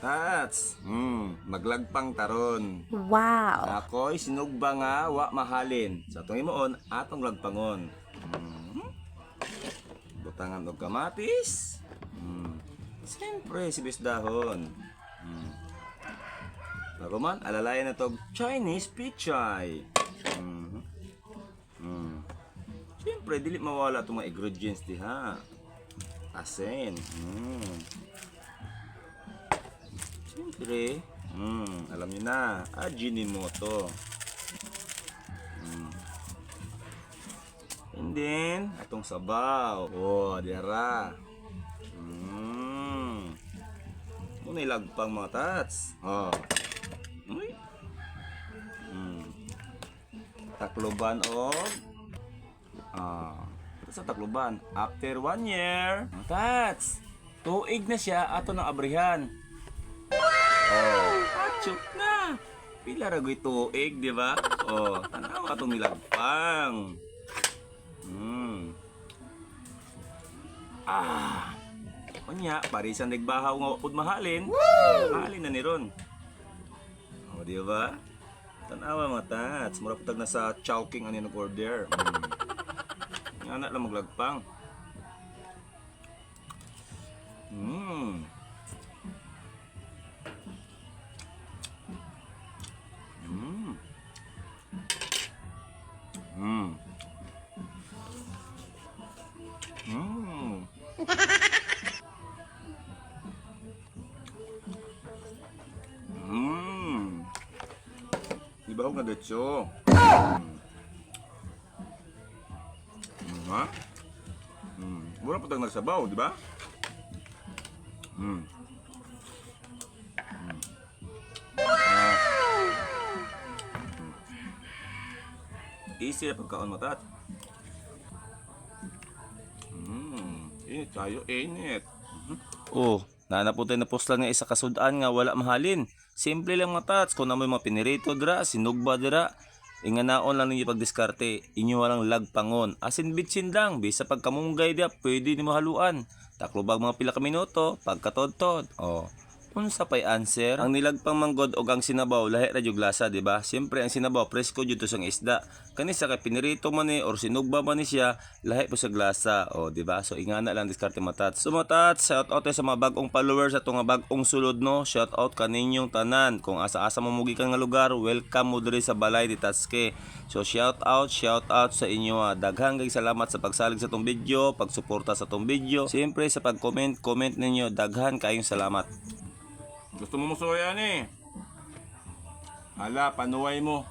Tats, maglagpang taron. Wow. Ako'y sinugba nga wa mahalin. Sa itong imoon, atong lagpangon. Butangan og kamatis. Siyempre, sibis dahon. Bago man, alalayan na itong Chinese pichay. Siyempre, dili mawala itong mga ingredients diha. Asin. Siyempre, alam niyo na, Ajinomoto. And then, atong sabaw. Oh, diara. Muna ilagpang mga tats. Oh. Uy. Takloban o sa takloban. After 1 year, mga tats, tuig na siya ato ng abrihan. Oh, achok na. Pila ragoy tuig, di ba? Oh, tanaw atong nilagpang. Kanya, parisan nagbahaw nga upod mahalin. Mahalin na ni Ron. O, di ba? Tanawa mga tats. Mura putag na sa chowking ano yung nag-order. Nga na lang maglagpang. Ibahog na detso. Ha? Mura pa tayong nagsabaw, di ba? Easy na pagkaon mo, tat. Init tayo, init. Oh, nanaputin na poslan nga isa kasudan nga wala mahalin. Simple lang mga tats, kung namoy mga pinirito dira, sinugba dira, inganaon lang ninyo pagdiskarte, inyo walang lagpangon. Asin bitsin lang, bisa pagkamunggay dia, pwede ni mahaluan. Taklobag mga pila ka minuto, pagkatod-tod. Oh, unsa pay answer? Ang nilagpang manggod og ang sinabaw lahi ra jud lasa, di ba? Siyempre ang sinabaw presko jud to sang isda. Kani sa kay pinirito man ni or sinugba man ni siya, lahi po sa glasa. Oh, di ba? So ingana lang diskarte matat. So matat, shout out sa mga bagong followers ato nga bagong sulod no. Shout out kaninyong tanan. Kung asa-asa mo mugikan nga lugar, welcome mo diri sa Balay di Taske. So shout out sa inyo. Daghang salamat sa pagsalig sa tong video, pagsuporta sa tong video. Siyempre sa pag-comment ninyo, daghan kayong salamat. Gusto mo musuyan eh. Hala, panuway mo.